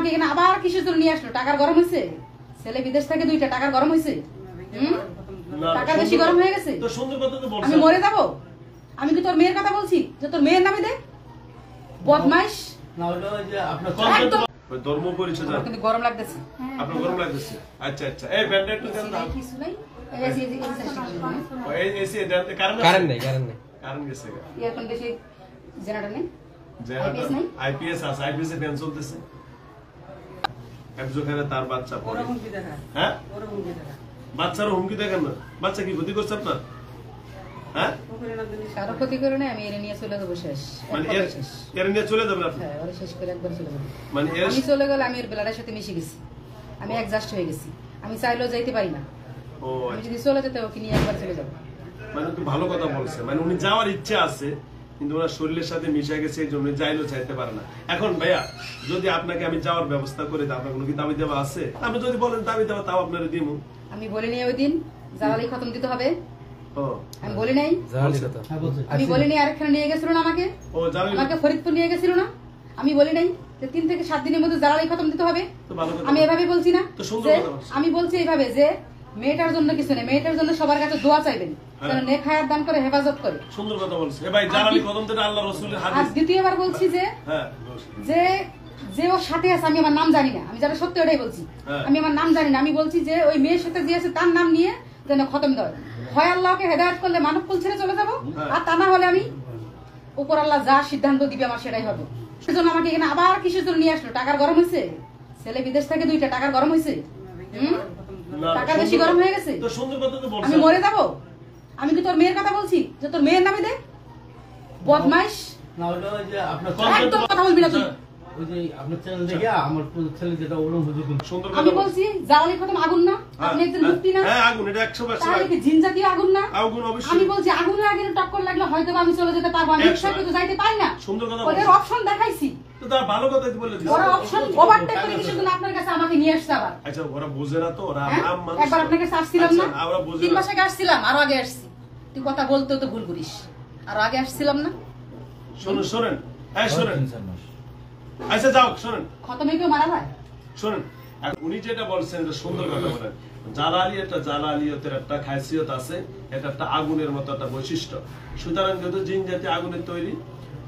আমাকে এখানে আবার কিসের জন্য নিয়ে আসলো? টাকার গরম হয়েছে? ছেলে বিদেশ থেকে 2টা টাকার গরম হয়েছে? টাকা বেশি গরম হয়ে গেছে? আমি মরে যাবো? আমি কি তোর মেয়ের কথা বলছি যে তোর মেয়ের নামে দে? বদমাইশ। ধর্ম পরিচয় জানেন কিন্তু গরম লাগতেছে। আপনার গরম লাগতেছে? আচ্ছা আচ্ছা, এই ব্যান্ডটা একটু দেন না। কিছু নাই, এই এসি দেন। কারেন্ট নেই কারেন্ট গেছে। এখন দেশে জেনারেটর নেই, জেনারেটর আইপিএস আছে, আইপিএস এ ফ্যান চলতেছে। একজোখানে তার বাচ্চা পড়ে। হ্যাঁ, বাচ্চারও হুমকি দেখেন না? বাচ্চা কি ক্ষতি করছে আপনার? হ্যাঁ, কারো ক্ষতি করে না, আমি এর নিয়ে চলে যাবো শেষ। মানে এর নিয়ে চলে যাবেন আপনি? হ্যাঁ, ওরে শেষ করে একবার চলে যাবো। মানে আমি চলে গেলে আমি এর ব্লাডের সাথে মিশে গেছি, আমি অ্যাডজাস্ট হয়ে গেছি, আমি চাইলেও যাইতে পারি না। ও আমি যদি চলে যেতে ওকে নিয়ে একবার চলে যাবো। মানে তো ভালো কথা বলছে, মানে উনি যাওয়ার ইচ্ছা আছে কিন্তু ওনার শরীরের সাথে মিশে গেছে, এই জন্য চাইলেও চাইতে পারে না। এখন ভাইয়া যদি আপনাকে আমি যাওয়ার ব্যবস্থা করে দিই, আপনার কোনো কি দাবি দেওয়া আছে? আপনি যদি বলেন দাবি দেওয়া, তাও আপনারা দিব। আমি বলি নাই ওই দিন জ্বালালি খতম দিতে হবে? ও আমি বলি নাই? আমি বলি নাই আরেকখানে নিয়ে গেছিল না আমাকে? ও জ্বালালি, আমাকে ফরিদপুর নিয়ে গেছিল না? আমি বলি নাই যে 3 থেকে 7 দিনের মধ্যে জ্বালালি খতম দিতে হবে? তো ভালো কথা। আমি এভাবে বলছি না? তো সুন্দর যে কথা বলছেন। আমি বলছি এইভাবে যে মেয়েটার জন্য কিছু নেই, মেয়েটার জন্য সবার কাছে দোয়া চাইবেন যেন নেক হায়াত দান করে, হেফাজত করে। সুন্দর কথা বলছে। এ ভাই জ্বালালি কদম থেকে আল্লাহর রাসূলের আর হাদিস। দ্বিতীয়বার বলছি যে হ্যাঁ, যে যে ওর সাথে আছে, আমি আমার নাম জানি না, আমি যারা সত্যি ওটাই বলছি, আমি আমার নাম জানি না। আমি বলছি যে ওই মেয়ের সাথে যে আছে তার নাম নিয়ে যেন খতম দেয়। হয় আল্লাহকে হেদায়েত করলে মানব কুল ছেড়ে চলে যাবো, আর তা না হলে আমি উপর আল্লাহ যা সিদ্ধান্ত দিবে আমার সেটাই হবে। সেজন্য আমাকে এখানে আবার কিসের জন্য নিয়ে আসলো? টাকার গরম হয়েছে? ছেলে বিদেশ থেকে 2টা টাকার গরম হয়েছে? টাকা বেশি গরম হয়ে গেছে? তো সুন্দর কথা তো বলছেন। আমি মরে যাবো? আমি কি তোর মেয়ের কথা বলছি যে তোর মেয়ের নামে দে? বদমাইশ। না হলো ওই যে আপনার একদম কথা বলবি না তুই। ওই যে আপনার চ্যানেল দেখে আমার ছেলে যেটা ওরকম হুজুর সুন্দর আমি কথা বলছি জ্বালানি খতম আগুন না? আপনি একজন মুক্তি না? হ্যাঁ, আগুন, এটা 100%। তাহলে কি জিন জাতীয় আগুন না? আগুন অবশ্যই। আমি বলছি আগুনের আগে টক্কর লাগলে হয়তো আমি চলে যেতে পারবো, আমি রিকশা করে তো যাইতে পারি না। সুন্দর কথা ওদের বলছেন। অপশন দেখাইছি, তো তার ভালো কথা বলে দিছে। ওরা অপশন ওভারটেক করে কিছু দিন আপনার কাছে আমাকে নিয়ে আসছে আবার। আচ্ছা, ওরা বোঝে না তো, ওরা হ্যাঁ? আম মানুষ। একবার আপনার কাছে আসছিলাম না? আচ্ছা, ওরা বোঝে 3 না। মাস আগে আসছিলাম, আরো আগে আসছি। তুই কথা বলতেও তো ভুল করিস। আরো আগে আসছিলাম না? শোনেন, হ্যাঁ শোনেন। আচ্ছা যাও, শোনেন খতমে কেউ মারা যায়? শোনেন, উনি যেটা বলছেন এটা সুন্দর কথা বলেন। জ্বালালি, একটা জ্বালালিয়তের একটা খাসিয়ত আছে, এটা একটা আগুনের মতো একটা বৈশিষ্ট্য। সুতরাং যেহেতু জিন জাতীয় আগুনের তৈরি,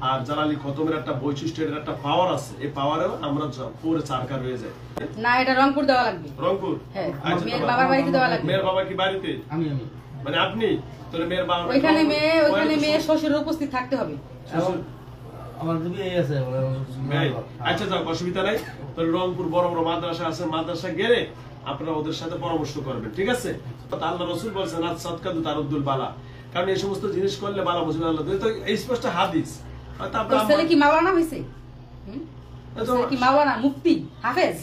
আর জ্বালালি খতমের একটা বৈশিষ্ট্য, এটার একটা পাওয়ার আছে, এই পাওয়ারেও আমরা পুরো চারকার হয়ে যায়। না, এটা রংপুর দেওয়া লাগবে। রংপুর? হ্যাঁ, আচ্ছা, মেয়ের বাবার বাড়িতে দেওয়া লাগবে। মেয়ের বাবা কি বাড়িতে? আমি মানে আপনি তোর মেয়ের বাবা ওইখানে মেয়ে শ্বশুরের উপস্থিত থাকতে হবে। আমার যদি এই আছে আচ্ছা যাক, অসুবিধা নাই। তো রংপুর বড় বড় মাদ্রাসা আছে, মাদ্রাসা গেলে আপনারা ওদের সাথে পরামর্শ করবেন, ঠিক আছে? আল্লাহ রাসূল বলেছেন আজ সাদকাতু তারুদ্দুল বালা, কারণ এই সমস্ত জিনিস করলে বালা মুসিবত আল্লাহ দেয়। তো এই স্পষ্ট হাদিস। তোর ছেলে কি মাওলানা হইছে? ছেলে কি মাওলানা, মুফতি, হাফেজ?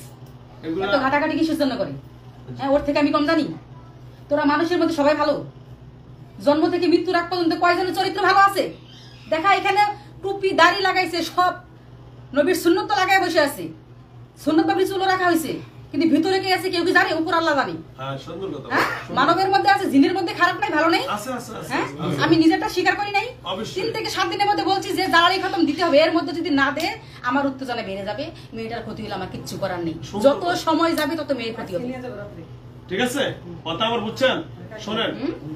এত ঘাটাঘাটি কিসের জন্য করে? হ্যাঁ, ওর থেকে আমি কম জানি? তোরা মানুষের মধ্যে সবাই ভালো, জন্ম থেকে মৃত্যুর আগ পর্যন্ত কয়জনের চরিত্র ভালো আছে দেখা। এখানে টুপি দাড়ি লাগাইছে, সব নবীর সুন্নত তো লাগাই বসে আছে, সুন্নত পাবলি চুলো রাখা হয়েছে, কিন্তু ভিতরে কে আছে কেউ কি জানে? উপর আল্লাহ জানে। মানবের মধ্যে আছে, জিনের মধ্যে খারাপ নাই, ভালো নেই। হ্যাঁ, আমি নিজেরটা স্বীকার করি নাই? 3 থেকে 7 দিনের মধ্যে বলছি যে জ্বালানি খতম দিতে হবে, এর মধ্যে যদি না দে আমার উত্তেজনা বেড়ে যাবে, মেয়েটার ক্ষতি হলে আমার কিচ্ছু করার নেই। যত সময় যাবে তত মেয়ের ক্ষতি হবে। ঠিক আছে, কথা আমার বুঝছেন? শোনেন,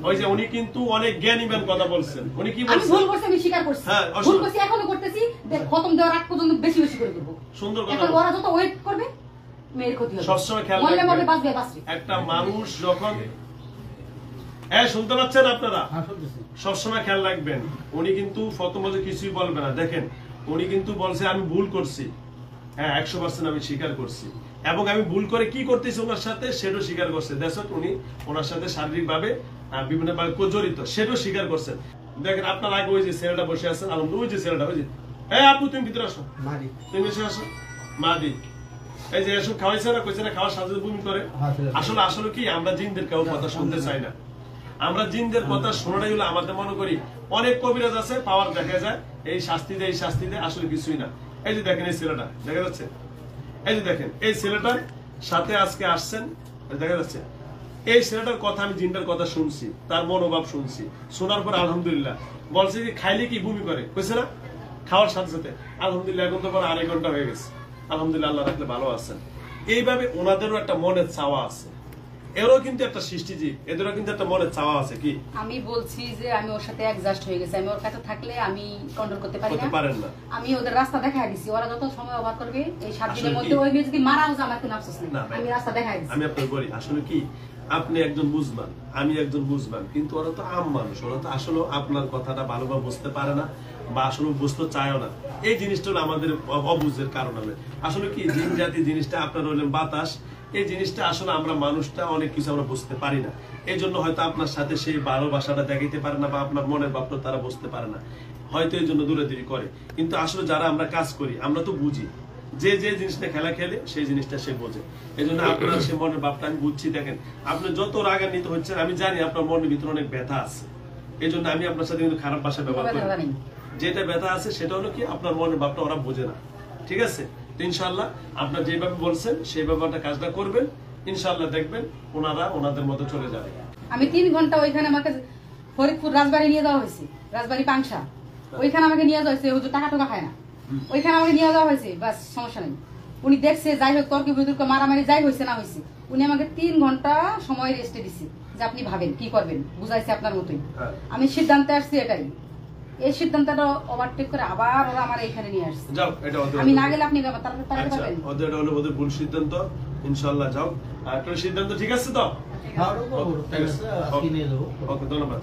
ওই যে উনি কিন্তু অনেক জ্ঞানীমান কথা বলছেন। উনি কি বলছেন? আমি ভুল করছি, আমি স্বীকার করছি। হ্যাঁ, ভুল করছি, এখনো করতেছি। খতম দেওয়ার আগ পর্যন্ত বেশি বেশি করে দেব। সুন্দর কথা। এখন ওরা যত ওয়েট করবে মেয়ের ক্ষতি হবে। সবসময় খেয়াল রাখবেন, একটা মানুষ যখন শুনতে পাচ্ছেন আপনারা, সবসময় খেয়াল রাখবেন, উনি কিন্তু প্রথমে কিছুই বলবে না। দেখেন, উনি কিন্তু বলছে আমি ভুল করছি। হ্যাঁ, 100% আমি স্বীকার করছি, এবং আমি ভুল করে কি করতেছি ওনার সাথে সেটাও স্বীকার করছে। দেখো, উনি ওনার সাথে শারীরিক ভাবে বিভিন্ন ভাবে জড়িত, সেটাও স্বীকার করছেন। দেখেন, আপনার আগে ওই যে ছেলেটা বসে আছেন, আলহামদুলিল্লাহ, ওই যে ছেলেটা, ওই যে আপু তুমি ভিতরে আসো, তুমি এসে আসো। মাদি এই যে এসব খাওয়াইছে না, কইছে না খাওয়ার সাথে বমি করে। আসলে কি, আমরা জিনদের কেউ কথা শুনতে চাই না। আমরা জিনদের কথা শোনাটাই হলো আমাদের, মনে করি অনেক কবিরাজ আছে, পাওয়ার দেখা যায়, এই শাস্তি দেয়, এই শাস্তি দেয়, আসলে কিছুই না। এই যে দেখেন, এই ছেলেটা দেখা যাচ্ছে, এই যে দেখেন, এই ছেলেটার সাথে আজকে আসছেন, দেখা যাচ্ছে। এই ছেলেটার কথা, আমি জিনটার কথা শুনছি, তার মনোভাব শুনছি, শোনার পর আলহামদুলিল্লাহ বলছে যে খাইলে কি বমি করে, কইছে না, খাওয়ার সাথে সাথে আলহামদুলিল্লাহ। এখন তো 2.5 ঘন্টা হয়ে গেছে, আলহামদুলিল্লাহ আল্লাহ রাখলে ভালো আছেন। এইভাবে ওনাদেরও একটা মনের চাওয়া আছে, এরও কিন্তু একটা সৃষ্টিজীব, এদেরও কিন্তু একটা মনের চাওয়া আছে। কি আমি বলছি যে আমি ওর সাথে অ্যাডজাস্ট হয়ে গেছি, আমি ওর কাছে থাকলে আমি কন্ট্রোল করতে পারেন না। আমি ওদের রাস্তা দেখাই দিছি, ওরা যত সময় অবাক করবে এই 7 দিনের মধ্যে ওই মেয়ে যদি মারাও যায় আমার কোনো আফসোস নেই, আমি রাস্তা দেখাই দিছি। আমি আপনাকে বলি আসলে কি, আপনি একজন বুঝবান, আমি একজন বুঝবান, কিন্তু ওরা তো আম মানুষ, ওরা তো আসলে আপনার কথাটা ভালোভাবে বুঝতে পারে না বা আসলে বুঝতে চায়ও না। এই জিনিসটা হলো আমাদের অবুঝের কারণ হবে। আসলে কি জিন জাতি জিনিসটা আপনার হলেন বাতাস, এই জিনিসটা আসলে আমরা মানুষটা অনেক কিছু আমরা বুঝতে পারি না। এই জন্য হয়তো আপনার সাথে সেই ভালোবাসাটা দেখাইতে পারে না বা আপনার মনের ভাবটা তারা বুঝতে পারে না, হয়তো এই জন্য দূরে দূরে করে। কিন্তু আসলে যারা আমরা কাজ করি আমরা তো বুঝি, যে যে জিনিসটা খেলা খেলে সেই জিনিসটা সে বোঝে। এই জন্য আপনার সে মনের ভাবটা আমি বুঝছি। দেখেন আপনি যত রাগান্বিত হচ্ছেন, আমি জানি আপনার মনের ভিতরে অনেক ব্যথা আছে, এই জন্য আমি আপনার সাথে কিন্তু খারাপ ভাষা ব্যবহার করি। যেটা ব্যথা আছে সেটা হলো কি আপনার মনের ভাবটা ওরা বোঝে না, ঠিক আছে? তো ইনশাল্লাহ আপনার যেভাবে বলছেন সেই ব্যাপারটা কাজটা করবেন, ইনশাল্লাহ দেখবেন ওনারা ওনাদের মতো চলে যাবে। আমি 3 ঘন্টা ওইখানে আমাকে ফরিদপুর রাজবাড়ি নিয়ে যাওয়া হয়েছে, রাজবাড়ি পাংশা, ওইখানে আমাকে নিয়ে যাওয়া হয়েছে। হুজুর টাকা টোকা খায় না, ওইখানে আমাকে নিয়ে যাওয়া হয়েছে, বাস সমস্যা নেই। উনি দেখছে যাই হোক তর্ক বিতর্ক মারামারি যাই হয়েছে না হয়েছে, উনি আমাকে 3 ঘন্টা সময় রেস্টে দিছে যে আপনি ভাবেন কি করবেন, বুঝাইছে আপনার মতোই। আমি সিদ্ধান্তে আসছি এটাই, এই সিদ্ধান্তটা ওভারটেক করে আবার ওরা আমার এখানে নিয়ে আসছে। যাও, এটা আমি না গেলে আপনি তাড়াতাড়ি পাবেন। ওদের হলো ওদের ভুল সিদ্ধান্ত, ইনশাআল্লাহ যাও। আর তোর সিদ্ধান্ত ঠিক আছে তো? হ্যাঁ, ওকে ধন্যবাদ।